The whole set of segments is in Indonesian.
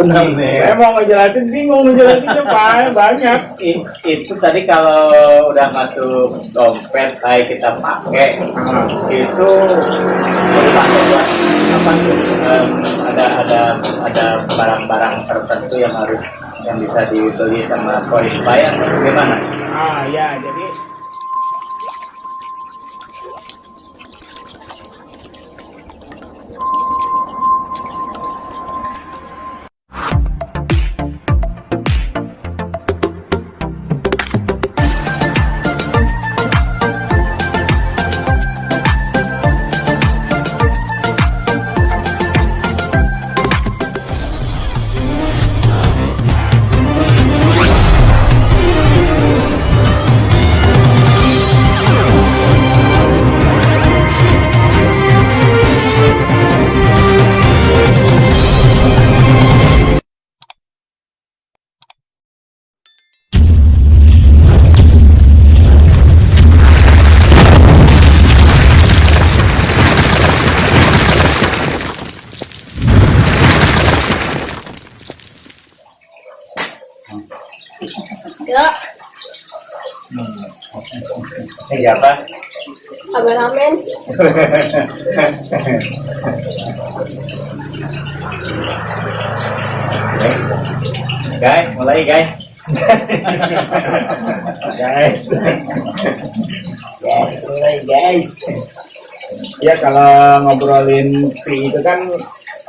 Benar nih. Saya mau ngejelasin bingung ngejelasinnya banyak. Itu tadi kalau udah masuk dompet kayak kita pakai itu dipakai buat apa tuh? Ada barang-barang tertentu yang bisa dibeli sama koin bayar gimana? Ya jadi Ya, Ini apa? agak ramen. Guys, mulai guys. guys, Mulai guys. ya kalau ngobrolin fee itu kan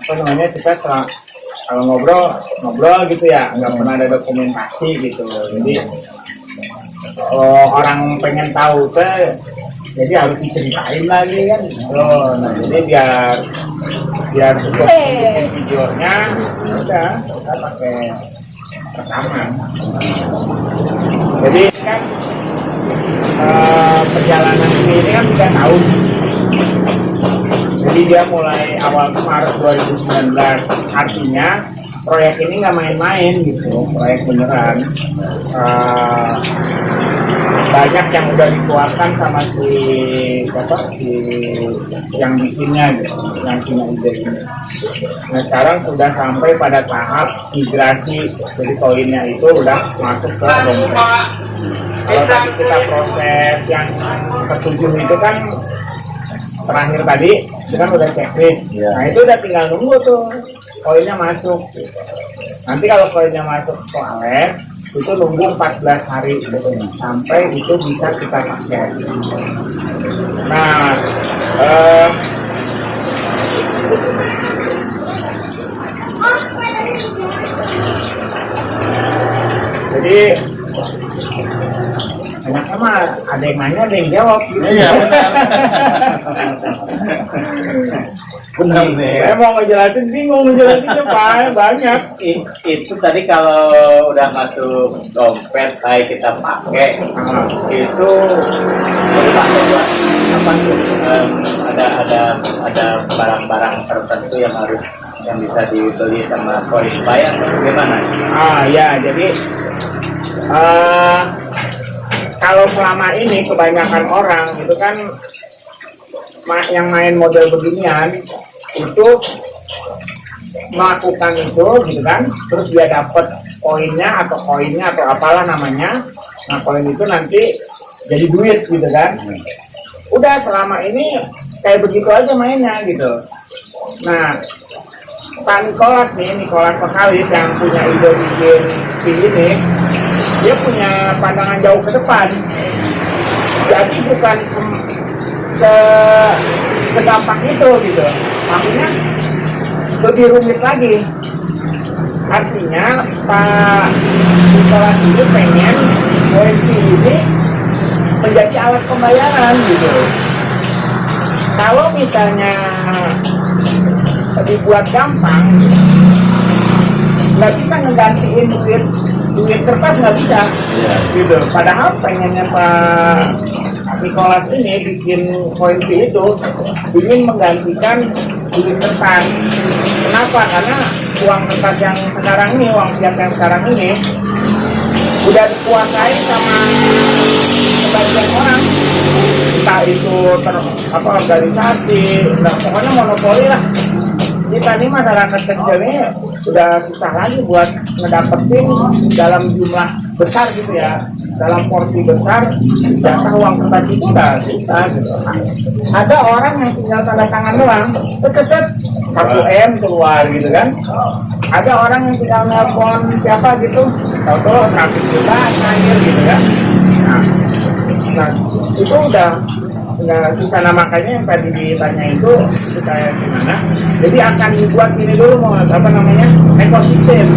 apa namanya kita kalau ngobrol gitu ya, nggak pernah ada dokumentasi gitu. Jadi kalau orang pengen tahu teh, jadi harus diceritain lagi kan. Nah jadi biar cukup videonya, udah kita pakai rekaman. Jadi kan perjalanan ini kan 3 tahun. Jadi dia mulai awal Maret 2019. Artinya proyek ini nggak main-main gitu, proyek beneran. Banyak yang udah dikeluarkan sama si yang bikinnya gitu, yang punya ide ini. Nah sekarang sudah sampai pada tahap migrasi, jadi koinnya itu udah masuk ke dompet. Kalau tadi kita proses yang ketujuh itu kan terakhir tadi itu kan udah checklist. Nah itu udah tinggal nunggu tuh koinnya masuk. Nanti kalau koinnya masuk ke wallet itu nunggu 14 hari gitu, sampai itu bisa kita pakai. Nah jadi enaknya mah ada yang nanya ada yang jawab gitu. Iya benar nih. Saya mau ngejelasin bingung ngejelasinnya banyak. Itu tadi kalau udah masuk dompet kayak kita pakai itu dipakai buat apa tuh? Ada barang-barang tertentu yang bisa dibeli sama koin bayar gimana? Ya jadi kalau selama ini kebanyakan orang itu kan yang main model beginian itu melakukan itu gitu kan, terus dia dapat koinnya atau apalah namanya. Nah koin itu nanti jadi duit gitu kan. Udah selama ini kayak begitu aja mainnya gitu. Nah Pak Nikolas Pekalis yang punya ide bikin film ini, dia punya pandangan jauh ke depan. Jadi bukan segampang itu gitu. Makanya lebih rumit lagi. Artinya Pak Nikolas ini pengen OSP ini menjadi alat pembayaran gitu. Kalau misalnya dibuat gampang, nggak bisa ngegantiin duit kertas, nggak bisa gitu. Padahal pengennya Pak Nikolas ini bikin koin fee itu ingin menggantikan duit kertas. Kenapa? Karena uang kertas yang sekarang ini, uang fiat yang sekarang ini udah dikuasai sama sebagian orang, entah itu organisasi, pokoknya monopoli lah. Kita ini masyarakat kecil ini sudah susah lagi buat ngedapetin dalam jumlah besar gitu ya, dalam porsi besar jatah uang kertas itu udah susah gitu. Ada orang yang tinggal tanda tangan doang, seset 1 M keluar gitu kan. Ada orang yang tinggal nelpon siapa gitu, tahu-tahu 100 juta cair gitu kan. Nah itu udah nggak susah. Nah makanya yang tadi ditanya itu kayak gimana, jadi akan dibuat ini dulu, mau apa namanya, ekosistem.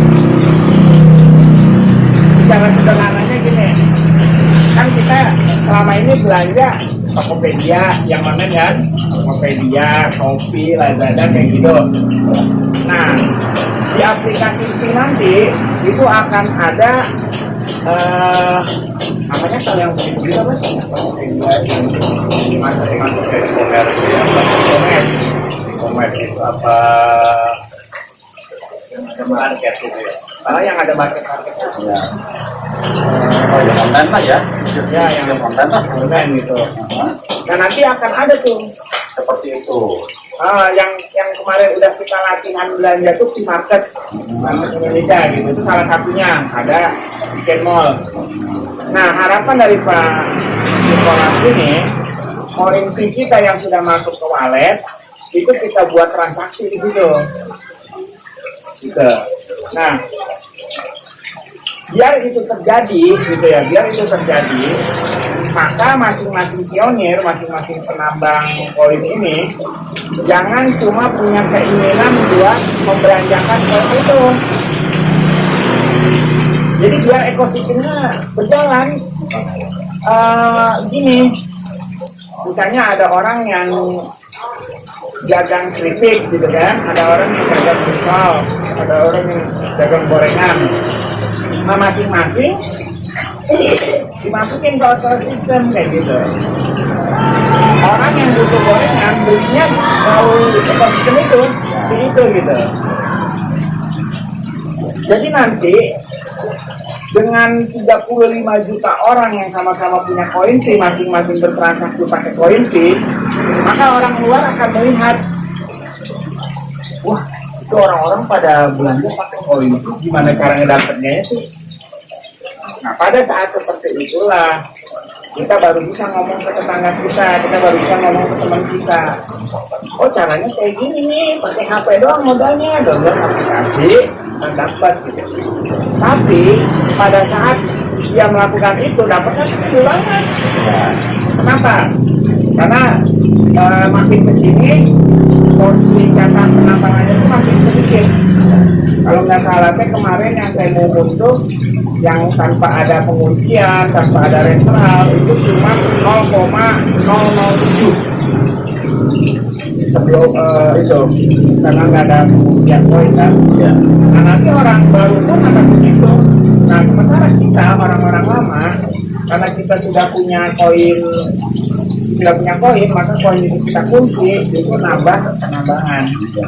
Secara sederhananya gini, kan kita selama ini belanja Tokopedia, yang mana kan Tokopedia, Shopee, Lazada kayak gitu. Nah di aplikasi Pi nanti itu akan ada namanya kalau yang begitu apa sih? Masuk dari komersi itu apa yang ada market gitu ya. Yang ada market-marketnya. Ya. Oh, yang online lah ya. Ya, yang online lah. online gitu. Nah nanti akan ada tuh Seperti itu. yang kemarin udah kita latihan belanja tuh di market Indonesia gitu. Itu salah satunya ada Weekend Mall. Nah harapan dari Pak Nicholas ini, koin fee kita yang sudah masuk ke wallet itu kita buat transaksi di situ. Gitu. Nah biar itu terjadi gitu ya, biar itu terjadi, maka masing-masing pionir, masing-masing penambang koin ini jangan cuma punya keinginan buat membelanjakan koin itu. Jadi biar ekosistemnya berjalan, gini, misalnya ada orang yang dagang keripik gitu kan, ada orang yang dagang pisau, ada orang yang dagang gorengan. Nah masing-masing dimasukin ke ekosistem kayak gitu. Orang yang butuh gorengan belinya mau ekosistem itu gitu. Jadi nanti dengan 35 juta orang yang sama-sama punya koin fee, masing-masing bertransaksi pakai koin fee, maka orang luar akan melihat, wah itu orang-orang pada belanja pakai koin fee, gimana cara ngedapetnya sih? Nah pada saat seperti itulah kita baru bisa ngomong ke tetangga kita baru bisa ngomong ke teman kita. Oh caranya kayak gini nih, pakai HP doang modalnya, download aplikasi dan dapat gitu. Tapi pada saat dia melakukan itu dapatnya kecil banget. Kenapa? Karena makin kesini porsi jatah penambangannya itu makin sedikit. Kalau nggak salah kemarin yang saya mau tuh yang tanpa ada penguncian, tanpa ada referral itu cuma 0,007 sebelum itu, karena nggak ada penguncian koin kan. Ya. Nah nanti orang baru pun akan begitu. Nah sementara kita orang-orang lama, karena kita sudah punya koin, maka koin itu kita kunci, itu nambah penambahan. Gitu.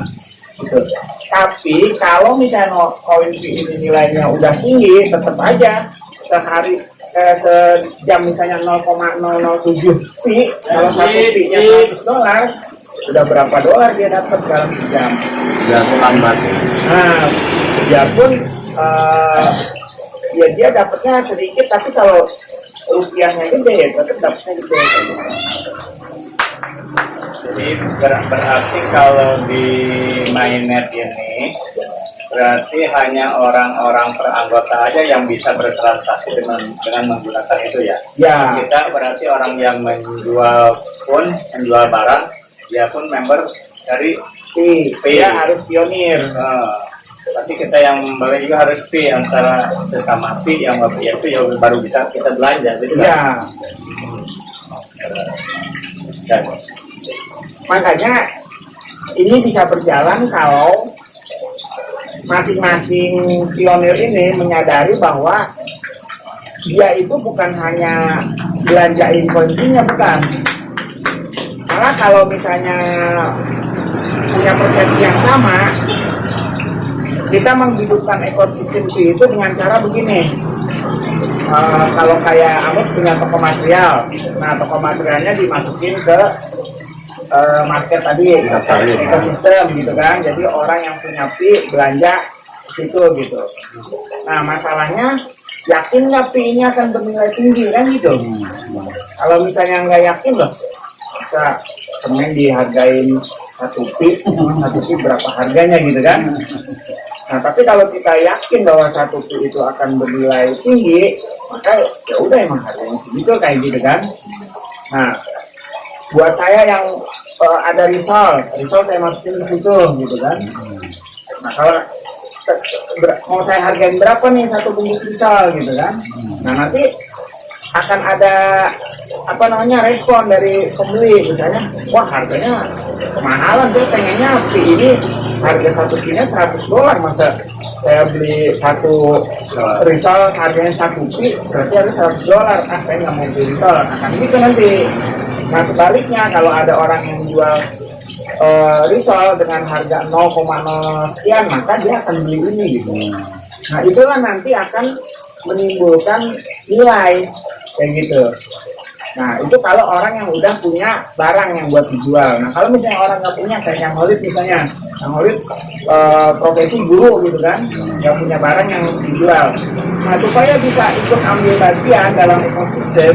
Tapi kalau misalnya koin fee ini nilainya udah tinggi, tetap aja sehari sejam misalnya 0,007 fee, kalau satu fee-nya $100, sudah berapa dolar dia dapat dalam sejam? Ya lambat. Nah, biarpun ya dia dapatnya sedikit, tapi kalau rupiahnya gede ya tetap dapatnya gede. Jadi berarti kalau di mainnet ini berarti hanya orang-orang per anggota aja yang bisa bertransaksi dengan menggunakan itu ya. Ya. Kita berarti orang yang menjual barang, dia pun member dari Dia harus pionir. Tapi kita yang membeli juga harus fee antara sesama fee yang itu ya baru bisa kita belanja gitu kan. Ya. Makanya ini bisa berjalan kalau masing-masing pionir ini menyadari bahwa dia itu bukan hanya belanjain koin-nya, bukan. Karena kalau misalnya punya persepsi yang sama, kita menghidupkan ekosistem itu dengan cara begini. Kalau kayak Amos punya toko material, nah toko materialnya dimasukin ke market tadi, ekosistem gitu kan. Jadi orang yang punya fee belanja situ gitu. Nah masalahnya yakin nggak PI-nya akan bernilai tinggi kan gitu. Kalau misalnya nggak yakin loh, bisa semen dihargain 1 pi berapa harganya gitu kan. Nah tapi kalau kita yakin bahwa 1 pi itu akan bernilai tinggi, maka ya udah emang harganya segitu kayak gitu kan. Nah buat saya yang ada risol saya masukin ke situ gitu kan. Nah kalau mau saya hargain berapa nih 1 bungkus risol gitu kan. Nah nanti akan ada respon dari pembeli, misalnya wah harganya kemahalan, saya pengennya pi ini harga 1 pi nya $100, masa saya beli 1 risol harganya 1 pi berarti harus $100, saya nggak mau beli risol. Nah gitu nanti. Nah sebaliknya kalau ada orang yang jual risol dengan harga 0,0 sekian, maka dia akan beli ini gitu. Nah itulah nanti akan menimbulkan nilai kayak gitu. Nah itu kalau orang yang udah punya barang yang buat dijual. Nah kalau misalnya orang nggak punya, kayak yang Holid misalnya, yang Holid profesi guru gitu kan, nggak punya barang yang dijual. Nah supaya bisa ikut ambil bagian dalam ekosistem,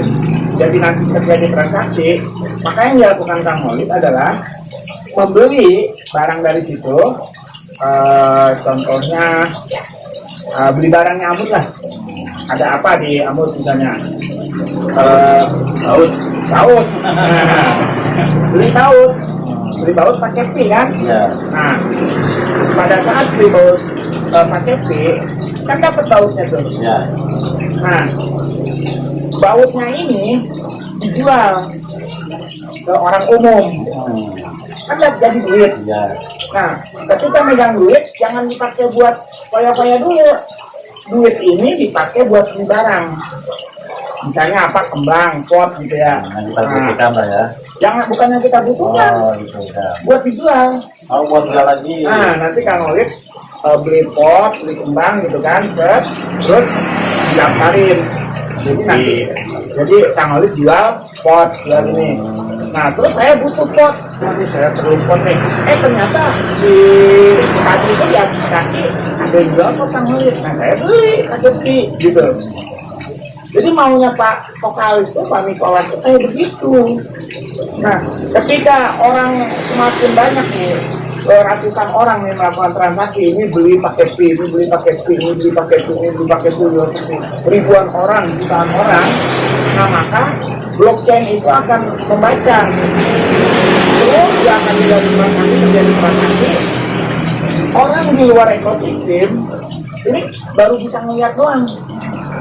jadi nanti terjadi transaksi, maka yang dilakukan Kang Holid adalah membeli barang dari situ. Contohnya beli barangnya Amut lah. Ada apa di Amut misalnya? Laut. Beli baut pakai pi kan? Ya. Nah, pada saat beli baut pakai pi, kan dapat bautnya tuh. Ya. Nah, bautnya ini dijual ke orang umum, kan jadi duit. Ya. Nah, ketika megang duit, jangan dipakai buat foya-foya dulu. Duit ini dipakai buat beli barang. Misalnya apa, kembang, pot gitu ya. Kita ya. Jangan, bukannya kita butuhkan. Gitu, ya. Buat dijual. Buat jual lagi. Nah, nanti Kang Holid beli pot, beli kembang gitu kan, terus didaftarin. Jadi Kang Holid jual pot, jual ini. Nah, terus saya butuh pot. Nanti saya perlu pot nih. Ternyata di tadi itu di aplikasi ada yang jual pot Kang Holid. Nah, saya beli, beli gitu. Jadi maunya Pak Vokalis itu, Pak Nikolas itu kayak begitu. Nah, ketika orang semakin banyak nih, ratusan orang nih melakukan transaksi, ini beli pakai pi, ini beli pakai pi, ini beli pakai pi, ini beli pakai pi, ribuan orang, jutaan orang, nah maka blockchain itu akan membaca. Terus dia akan terjadi transaksi. Orang di luar ekosistem ini baru bisa ngeliat doang.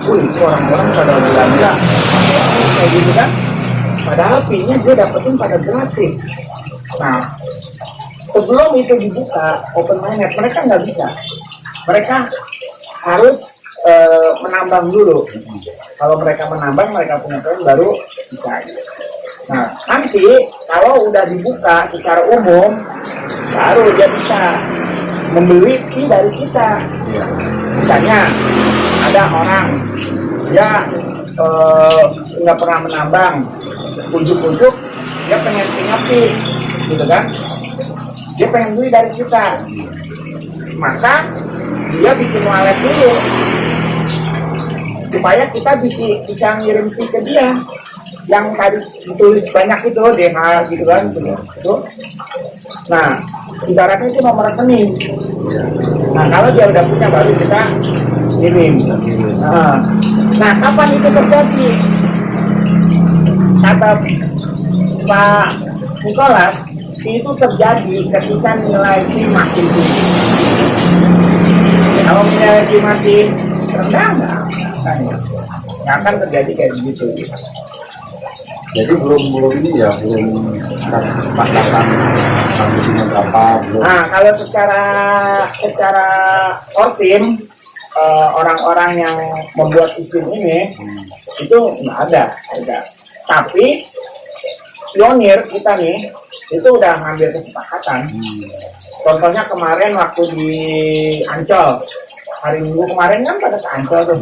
Itu orang-orang pada belanja kayak gitu kan, padahal pi-nya dia dapetin pada gratis. Nah sebelum itu dibuka open mainnet, mereka nggak bisa, mereka harus menambang dulu. Kalau mereka menambang, mereka punya koin baru bisa. Nah nanti kalau udah dibuka secara umum, baru dia bisa membeli pi dari kita. Misalnya ada orang dia nggak pernah menambang, ujuk-ujuk dia pengen punya pi gitu kan, dia pengen beli dari kita, maka dia bikin wallet dulu supaya kita bisa ngirim pi ke dia yang tadi ditulis banyak itu DH gitu kan itu. Nah ibaratnya itu nomor rekening. Nah kalau dia udah punya baru kita kirim. Nah kapan itu terjadi? Kata Pak Nikolas, itu terjadi ketika nilai pi makin tinggi. Kalau nilai pi masih rendah, nggak akan terjadi kayak begitu. Jadi belum ini ya, belum kesepakatan harganya berapa belum. Nah kalau secara core team, orang-orang yang membuat sistem ini itu nggak ada. Tapi pionir kita nih itu udah ngambil kesepakatan. Contohnya kemarin waktu di Ancol, hari Minggu kemarin kan pada ke Ancol tuh,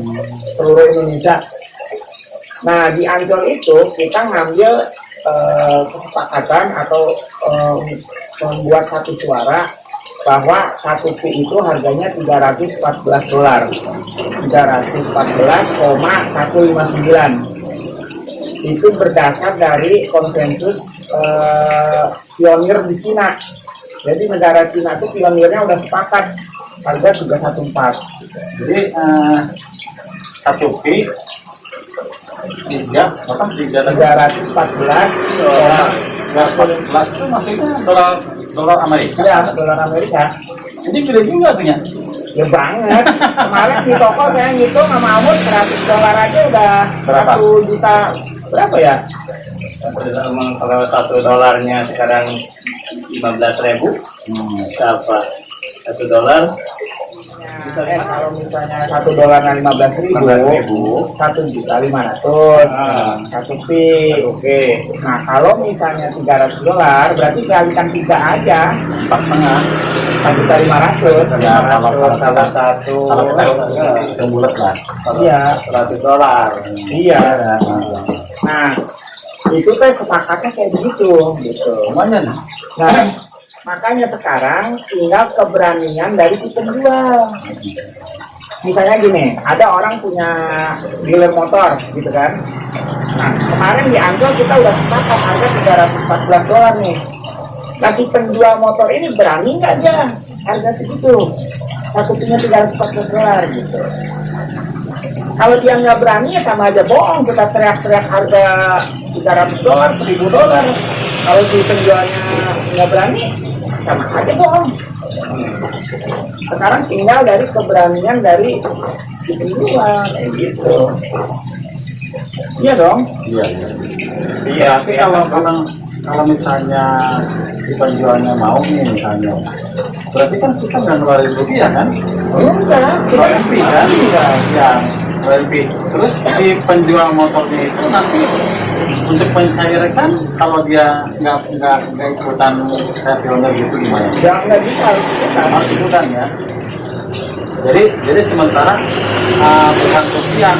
seluruh Indonesia. Nah di Ancol itu kita ngambil kesepakatan atau membuat satu suara bahwa satu pi itu harganya $314, 314,159. Itu berdasar dari konsensus pionir di Cina. Jadi negara Cina itu pionirnya udah sepakat harga 314. Jadi satu pi tiga berapa? 314 itu maksudnya dolar Amerika. ya dolar Amerika. Ini gede juga punya. Ya banget. Kemarin di toko saya ngitung sama Amut $100 aja udah Berapa? 1 juta berapa ya? Kalau $1 sekarang 15.000, berapa? $1 Kalau misalnya $1 15.000, 1.500.000, satu pi. Oke. Nah kalau misalnya $300 berarti kalikan 3 aja, 1.500.000. Ya, kalau Salah satu kita bulat lah. Iya, $100. iya. Nah itu kan sepakatnya kayak begitu, gitu. Lumayan. Nah makanya sekarang tinggal keberanian dari si penjual. Misalnya gini, ada orang punya dealer motor gitu kan. Nah kemarin di Ancol kita udah sepakat harga $314 nih. Nah si penjual motor ini berani nggak dia harga segitu, satu punya $314 gitu. Kalau dia nggak berani ya sama aja bohong, kita teriak-teriak harga $300, $1.000. Kalau si penjualnya nggak berani, sama aja bohong. Sekarang tinggal dari keberanian dari si penjual kayak gitu. Iya dong. Iya. Iya, Tapi kalau misalnya si penjualnya mau nih misalnya, berarti kan kita nggak ngeluarin rupiah kan? Enggak, Ngeluarin fee kan? enggak. Ya, ngeluarin fee. Terus si penjual motornya itu nanti untuk mencairkan kalau dia nggak ikutan kayak pionir gitu gimana? Ya nggak bisa harus kita. Harus ikutan ya. Jadi sementara bukan rupiah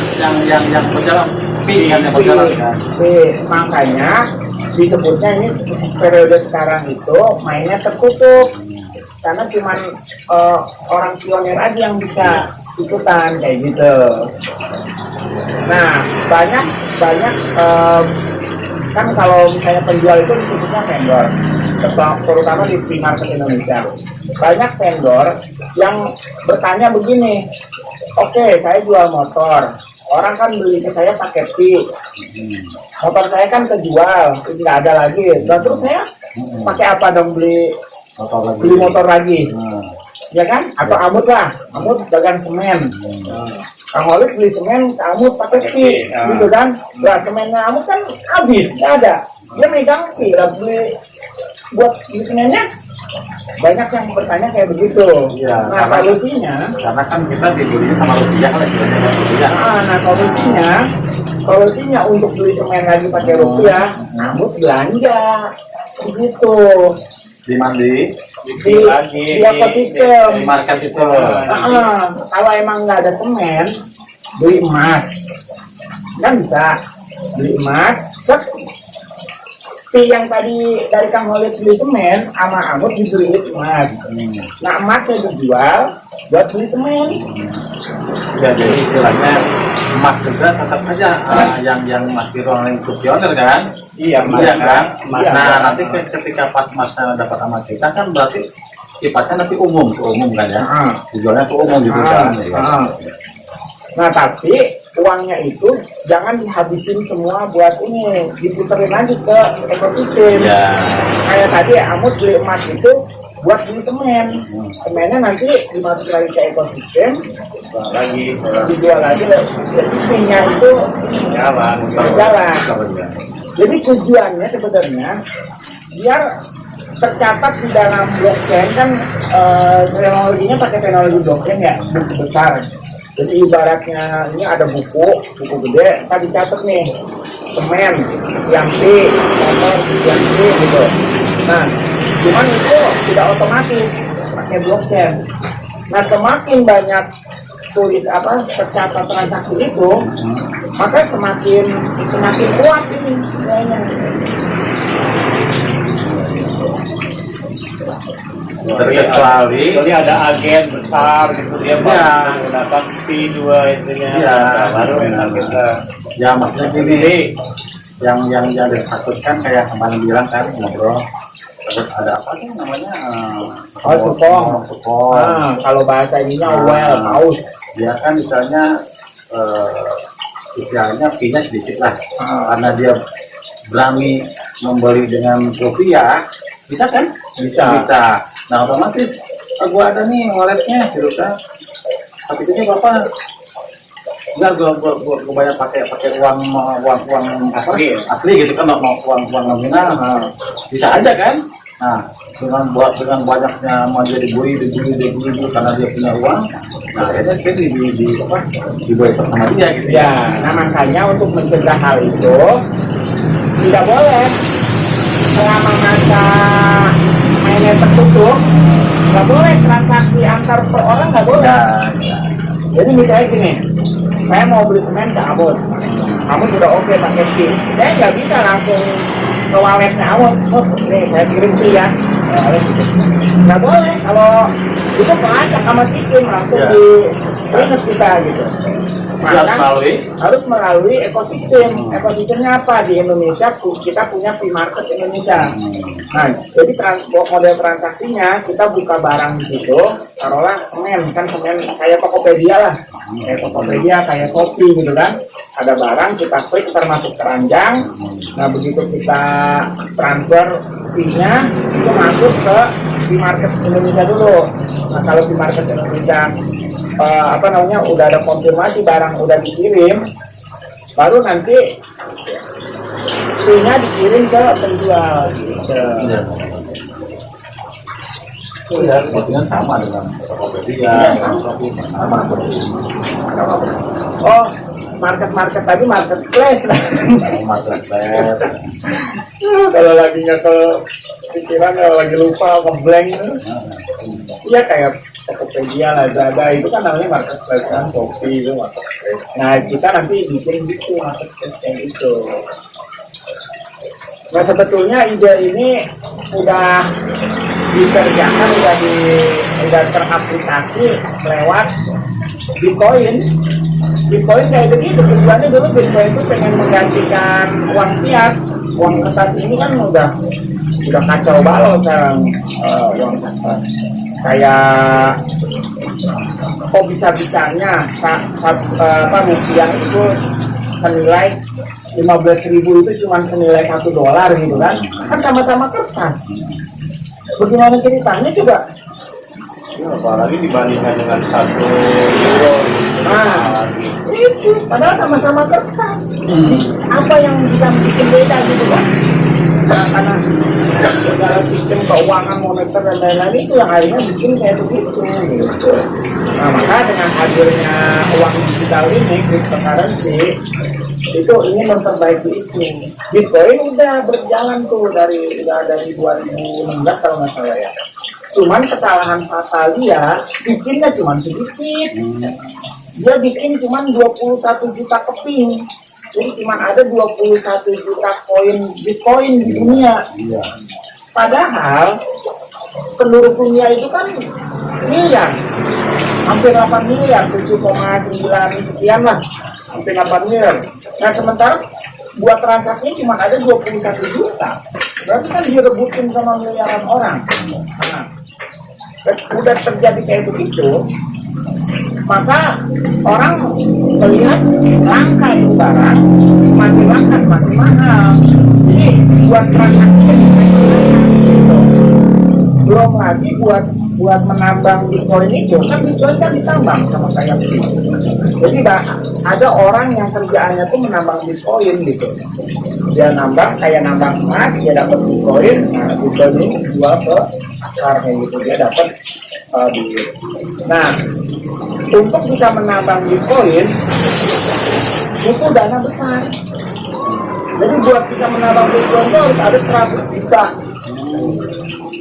yang berjalan, fee kan yang berjalan kan? Makanya disebutnya ini periode sekarang itu mainnya tertutup karena cuman orang pionir aja yang bisa ikutan kayak gitu. Nah banyak kan kalau misalnya penjual itu disebutnya vendor, terutama di free market Indonesia. Banyak vendor yang bertanya begini, oke, saya jual motor, orang kan beli ke saya pakai fee, motor saya kan kejual, nggak ada lagi. Dan terus saya pakai apa dong beli motor lagi? Ya kan? Atau Amut lah, Amut dagang semen. Kang Olik beli semen, Amut pakai fee, gitu kan? Nah, semennya Amut kan habis, nggak ada. Dia megang fee, beli buat beli semennya. Banyak yang bertanya kayak begitu. Ya, Nah solusinya, karena kan kita dibelinya sama rupiah lah istilahnya rupiah. nah solusinya untuk beli semen lagi pakai rupiah, Amut belanja, begitu. Di mandi Di ekosistem. di market itu. Kalau emang nggak ada semen, beli emas, kan bisa beli emas. Fee yang tadi dari Kang Holid beli semen sama Amut dibeli emas. Nah emasnya dijual buat beli semen. Ya jadi istilahnya emas juga tetap aja yang masih ruang lingkup pionir kan? Iya, Iya kan? Iya. Nah nanti ketika pas masa dapat sama kita kan berarti sifatnya nanti umum kan ya? Tujuannya tuh umum gitu kan? Nah tapi uangnya itu jangan dihabisin semua buat ini, diputerin lagi ke ekosistem. Ya. Kayak tadi Amut beli emas itu buat beli semen, semennya nanti dimasukin lagi ke ekosistem, lagi dijual lagi, jadi fee-nya itu jalan. berjalan. Jadi tujuannya sebenarnya biar tercatat di dalam blockchain kan, teknologinya pakai teknologi blockchain ya, buku besar. Jadi ibaratnya ini ada buku gede, tadi catat nih semen, yang fee, motor, yang fee gitu. Nah, cuman itu tidak otomatis pakai blockchain. Nah, semakin banyak tulis tercatat transaksi itu, maka semakin kuat ini nilainya. Kecuali ada agen besar gitu dia Ya. menggunakan fee dua itunya. Ya. Nah, baru enak kita. Ya maksudnya gini, yang ditakutkan kayak kemarin bilang kan ngobrol terus ada apa tuh namanya Oh, cupong. cupong. Kalau bahasa ininya well, paus. Dia kan misalnya istilahnya fee-nya sedikit lah karena dia berani membeli dengan rupiah, bisa kan? Bisa. Nah otomatis gua ada nih walletnya gitu kan, tapi ini bapak enggak gua bayar pakai uang apa asli gitu kan, mau uang nominal. Bisa aja kan. Nah dengan banyaknya mau dia dibeli karena dia punya uang, nah akhirnya dia dibuat sama dia gitu ya. Ya, nah makanya untuk mencegah hal itu tidak boleh selama masa mainnya tertutup, nggak boleh transaksi antar per orang, nggak boleh. Jadi misalnya gini, saya mau beli semen ke Abon, Abon udah oke pakai chip, saya nggak bisa langsung ke walletnya Abon, nih saya kirim fee ya, nggak boleh. Kalau itu pelacak sama sistem langsung diingat kita gitu. Harus melalui ekosistem. Ekosistemnya apa? Di Indonesia kita punya free market Indonesia. Nah, jadi model transaksinya kita buka barang di situ, taruhlah semen, kan semen kayak Tokopedia lah, kayak Shopee gitu kan. Ada barang kita klik, termasuk keranjang. Nah, begitu kita transfer fee-nya itu masuk ke free market Indonesia dulu. Nah, kalau free market Indonesia udah ada konfirmasi barang udah dikirim, baru nanti fee-nya dikirim ke penjual gitu. Ya, maksudnya sama dengan Tokopedia, sama. Oh, market tadi marketplace lah. Marketplace. Kalau lagi nggak ke pikiran, lagi lupa, ngeblank. Iya kayak Tokopedia, Lazada itu kan namanya marketplace kan, Shopee itu marketplace. Nah kita nanti bikin gitu marketplace kayak gitu. Nah sebetulnya ide ini udah dikerjakan, udah teraplikasi lewat Bitcoin. Bitcoin kayak begitu, tujuannya dulu Bitcoin itu pengen menggantikan uang fiat. Uang kertas ini kan udah kacau balau sekarang, uang kertas. Kayak kok bisa-bisanya rupiah itu senilai 15.000 itu cuma senilai $1 gitu kan sama-sama kertas. Bagaimana ceritanya juga? Apalagi dibandingkan dengan 1 euro. Nah, itu padahal sama-sama kertas. Apa yang bisa bikin beda gitu kan? Nah, karena dalam sistem keuangan moneter dan lain-lain itu yang akhirnya bikin kayak begitu gitu. Nah maka dengan hadirnya uang digital ini, cryptocurrency, itu ini memperbaiki itu. Bitcoin udah berjalan tuh dari 2016 kalau nggak salah ya. Cuman kesalahan fatal dia bikinnya cuma sedikit. Dia bikin cuma 21 juta keping. Jadi cuma ada 21 juta koin Bitcoin di dunia. Padahal penduduk dunia itu kan miliar, hampir 8 miliar, 7,9 sekian lah, hampir 8 miliar. Nah sementara buat transaksinya cuma ada 21 juta. Berarti kan direbutin sama miliaran orang. Nah, udah terjadi kayak begitu, maka orang melihat langka itu barang, semakin langka semakin mahal. Jadi buat transaksi gitu. Belum lagi buat menambang Bitcoin itu kan Bitcoin kan ditambang sama saya. Jadi ada orang yang kerjaannya tuh menambang Bitcoin gitu. Dia nambang kayak nambang emas, dia dapat Bitcoin. Nah Bitcoin ini jual ke pasar kayak gitu, dia dapat duit. Nah untuk bisa menambang Bitcoin butuh dana besar. Jadi buat bisa menambang Bitcoin itu harus ada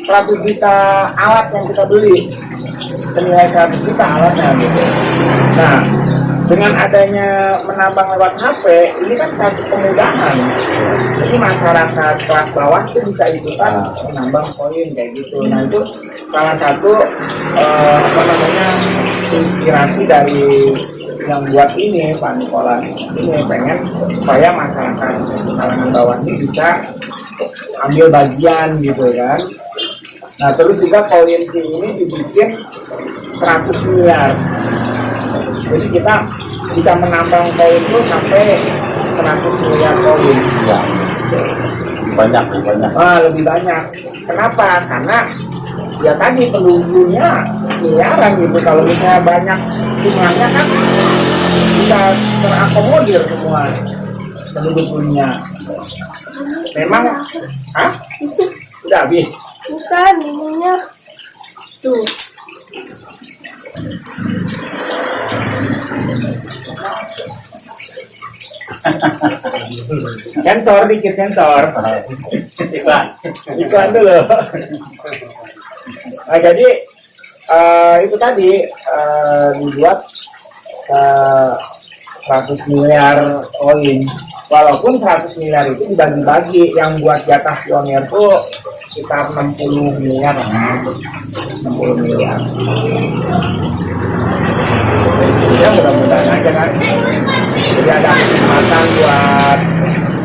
100 juta alat yang kita beli, senilai 100 juta alatnya gitu. Nah dengan adanya menambang lewat HP ini kan satu kemudahan. Jadi masyarakat kelas bawah itu bisa ikutan menambang koin kayak gitu. Nah itu salah satu apa namanya inspirasi dari yang buat ini Pak Nikola ini pengen supaya masyarakat kalangan bawah ini bisa ambil bagian gitu kan. Nah terus juga koin ini dibikin 100 miliar. Jadi kita bisa menambang koin itu sampai 100 miliar koin. Ya. Banyak. Lebih banyak. Kenapa? Karena ya tadi penduduknya miliaran gitu. Kalau misalnya banyak jumlahnya kan bisa terakomodir semua penduduk dunia. Memang, udah habis. Bukan, ininya tuh. Sensor dikit sensor. Iklan dulu. Nah, jadi itu tadi dibuat 100 miliar koin. Walaupun 100 miliar itu dibagi-bagi, yang buat jatah pionir tuh sekitar 60 miliar lah. 60 miliar. Ya mudah-mudahan aja kan. Jadi ada kesempatan buat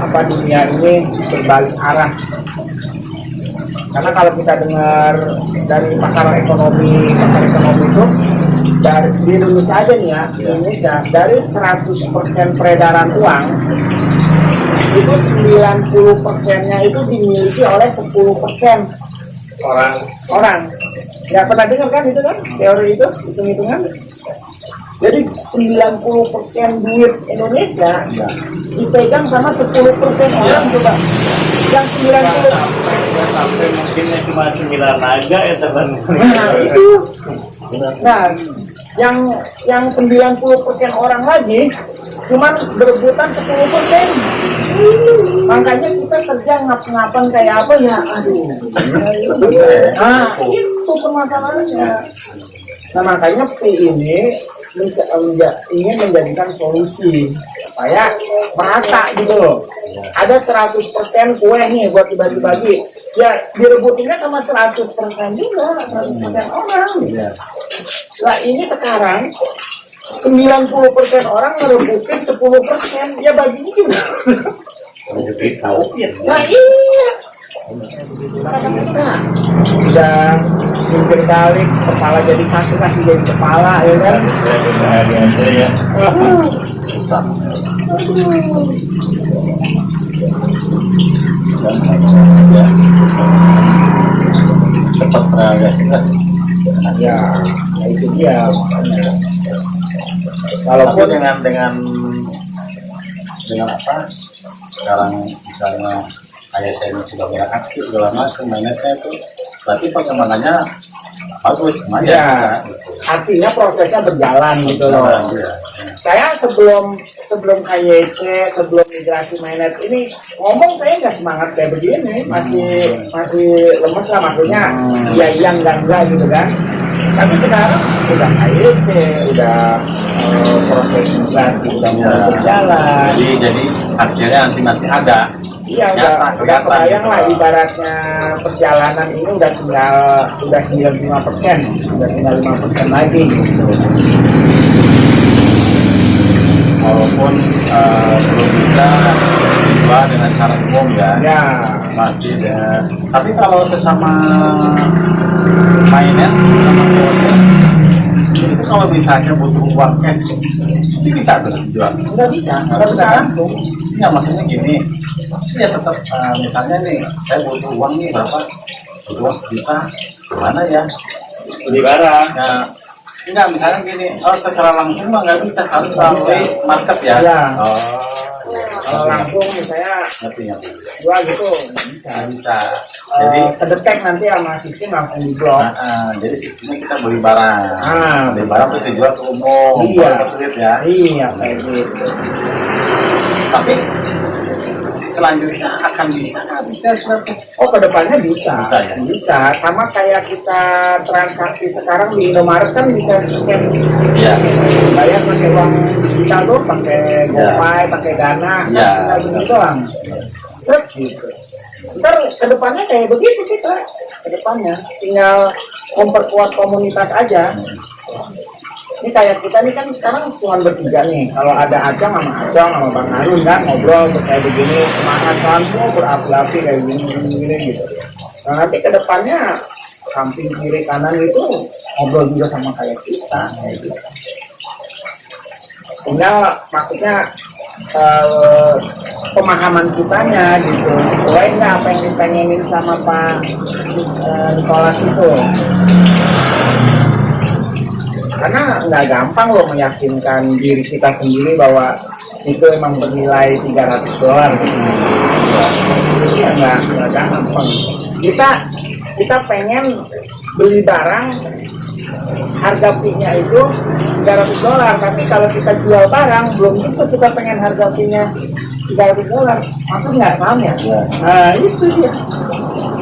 apa dunia ini berbalik arah. Karena kalau kita dengar dari pakar ekonomi itu dari di Indonesia aja nih ya, di Indonesia dari 100% peredaran uang itu 90%-nya itu dimiliki oleh 10% orang. Ya pernah dengar kan itu kan teori itu hitung-hitungan. Jadi 90% duit Indonesia dipegang sama 10% orang coba. Yang 90 sampai mungkinnya cuma 9 naga ya teman. Nah itu. Nah yang 90% orang lagi cuma berebutan 10%. Makanya kita kerja ngap-ngapan kayak apa ya, aduh. Nah itu permasalahannya. Nah makanya P ini ingin menjadikan solusi supaya merata gitu loh. Ada 100% kue nih buat dibagi-bagi, ya direbutinnya sama 100% juga, 100% orang. Nah ini sekarang 90% orang ngerebutin 10%, ya baginya juga. Nah iya. Nah, udah mungkin balik kepala jadi kaki jadi kepala ya kan. Ya. Cepat ya. Ya itu dia makanya. Walaupun dengan apa? Sekarang misalnya kayak saya sudah beraksi segala macam mainnya itu, berarti perkembangannya bagus lumayan. Ya, artinya prosesnya berjalan gitu loh. Ya. Saya sebelum KYC, sebelum migrasi mainnet ini ngomong saya nggak semangat kayak begini, masih lemes lah maksudnya, iya enggak gitu kan. Tapi sekarang udah KYC, udah proses migrasi udah mulai berjalan. Jadi hasilnya nanti ada. Iya udah kebayang lah ibaratnya perjalanan ini udah 95%, udah tinggal 5% lagi gitu. Walaupun belum bisa dijual dengan cara umum ya, masih ada. Tapi kalau sesama mainan sama keluarga itu kalau misalnya butuh uang cash, itu bisa tuh dijual. Nggak bisa langsung. Ya maksudnya gini, ya tetap misalnya nih saya butuh uang nih berapa, butuh uang sejuta, gimana ya? Beli barang. Nah, enggak misalnya gini, secara langsung mah nggak bisa, harus melalui market ya. Ya. Oh, Kalau langsung misalnya ngerti. jual gitu Nggak bisa. jadi Jadi kedetek nanti sama sistem langsung diblok. jadi sistemnya kita beli barang, beli barang terus dijual ke umum. Iya. Kalau sulit ya. Iya kayak gitu. Tapi selanjutnya akan bisa nggak? Oh kedepannya bisa. Bisa ya? Bisa. Sama kayak kita transaksi sekarang di Indomaret kan bisa scan. Iya. Bayar pakai uang digital tuh, pakai GoPay, pakai Dana, Iya. tinggal begini doang. Seret gitu. Ntar kedepannya kayak begitu kita. Kedepannya tinggal memperkuat komunitas aja. Ini kayak kita nih kan sekarang cuma bertiga nih. Kalau ada Acang sama Bang Harun kan ngobrol terus kayak begini, semangat semua berapi-api kayak gini gitu. Nah nanti kedepannya samping kiri kanan itu ngobrol juga sama kayak kita kayak gitu. Tinggal maksudnya pemahaman kitanya gitu sesuai nggak apa yang dipengenin sama Pak Nicholas itu, karena nggak gampang loh meyakinkan diri kita sendiri bahwa itu emang bernilai $300 gitu. Ya nggak gampang. Kita pengen beli barang harga fee-nya itu $300, tapi kalau kita jual barang belum tentu kita pengen harga fee-nya $300. Maksudnya nggak sama ya? Nah itu dia.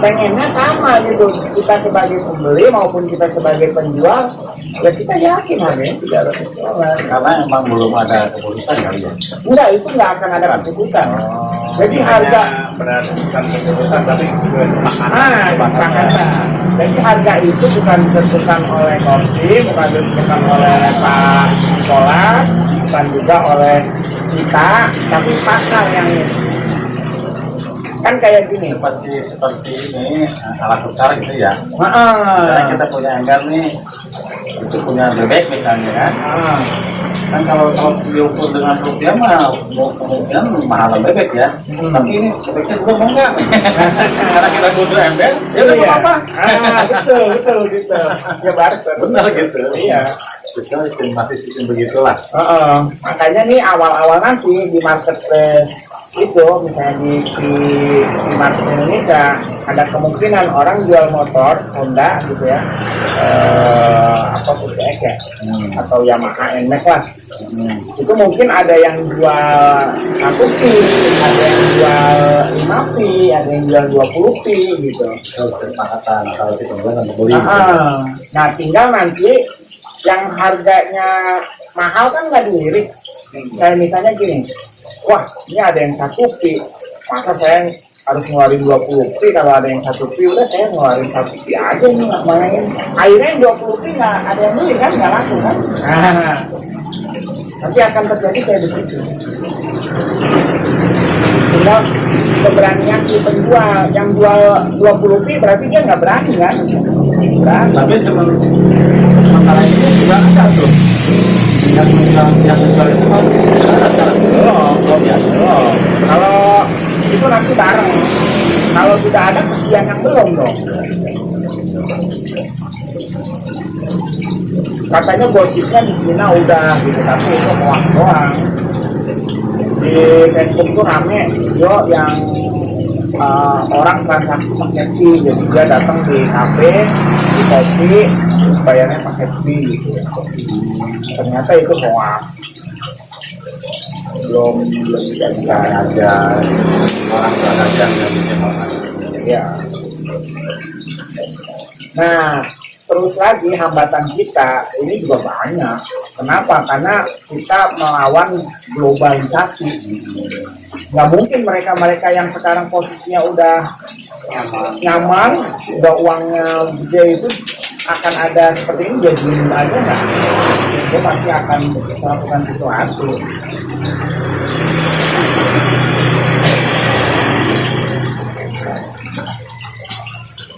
Pengennya sama gitu, kita sebagai pembeli maupun kita sebagai penjual, ya kita yakin harganya $300. Karena emang belum ada keputusan kali ya. Enggak, itu nggak akan ada keputusan. Jadi harga berarti bukan keputusan tapi juga kesepakatan. Jadi harga itu bukan ditentukan oleh Korti, bukan ditentukan oleh Pak Nicholas, bukan juga oleh kita, tapi pasar yang kan kayak gini. Seperti ini alat tukar gitu ya. Heeh. Karena kita punya enggar nih, itu punya bebek misalnya kan. Kan kalau diukur dengan rupiah mah kemungkinan mahal bebek ya. Tapi ini bebeknya juga mau nggak? Karena kita butuh ember, ya udah Iya. apa? Betul gitu. Ya barter. Benar gitu. Iya. Betul, masih sistem begitulah. Makanya nih awal-awal nanti di marketplace itu, misalnya di market Indonesia ada kemungkinan orang jual motor Honda gitu ya, apa PTX ya, atau Yamaha NMAX lah. Itu mungkin ada yang jual 1 pi, ada yang jual 5 pi, ada yang jual 20 pi gitu. Kesepakatan atau si pembeli dan pembeli. Nah tinggal nanti yang harganya mahal kan nggak dilirik. Kayak misalnya gini, wah ini ada yang 1 pi, masa saya harus ngeluarin 20 pi, kalau ada yang 1 pi udah saya ngeluarin 1 pi aja nih nggak main. Akhirnya yang 20 pi nggak ada yang beli kan, nggak laku kan. Nanti akan terjadi kayak begitu. Tinggal keberanian si penjual, yang jual 20 pi berarti dia nggak berani kan. Tapi sementara ini juga ada tuh yang menjual itu mau belum. Kalau itu nanti bareng. Kalau sudah ada kesian yang belum dong. Katanya gosipnya di Cina udah gitu, tapi itu hoax doang. Di Facebook tuh rame video yang orang transaksi pakai fee, jadi dia datang di kafe, di kopi, bayarnya pakai fee gitu. Ternyata itu hoax. Belum bisa ada orang berdagang yang bisa ya. Nah, terus lagi hambatan kita ini juga banyak. Kenapa? Karena kita melawan globalisasi. Nggak mungkin mereka yang sekarang posisinya udah nyaman, udah uangnya gede itu akan ada seperti ini, jadi aja nggak? Dia pasti akan melakukan sesuatu.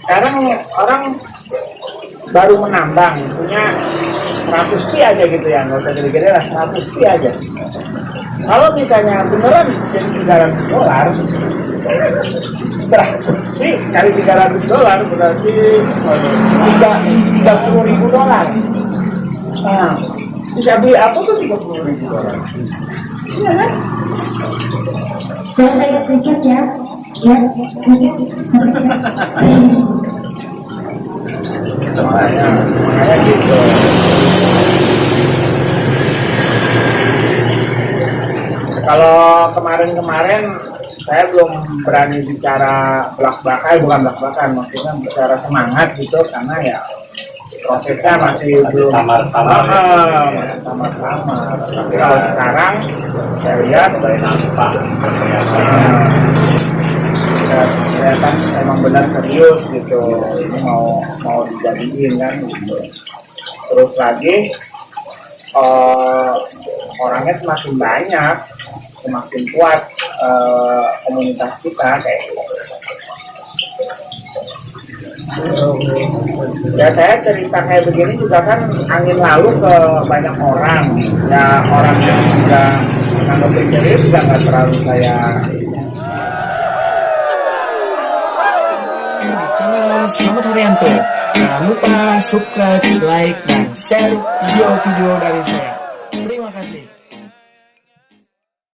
Sekarang orang baru menambang, punya 100 pi aja gitu ya, nggak usah gede-gede lah, 100 pi aja. Kalau misalnya beneran jadi $300, 100 pi kali $300 berarti $30.000. Nah, bisa beli apa tuh $30.000? Iya kan? Saya bayar sedikit ya. Ya. Makanya gitu. Kalau kemarin-kemarin saya belum berani bicara belak-belakan, bukan belak-belakan, maksudnya bicara semangat gitu, karena ya prosesnya masih belum samar-samar. Tapi kalau sekarang saya lihat nampak. ya kelihatan emang benar serius gitu, ini mau dijadiin kan gitu. Terus lagi orangnya semakin banyak, semakin kuat komunitas kita kayak gitu. Ya saya cerita kayak begini juga kan angin lalu ke banyak orang, ya orang yang sudah menganggap serius juga nggak terlalu kayak channel Selamat Haryanto. Jangan lupa subscribe, like, dan share video-video dari saya. Terima kasih.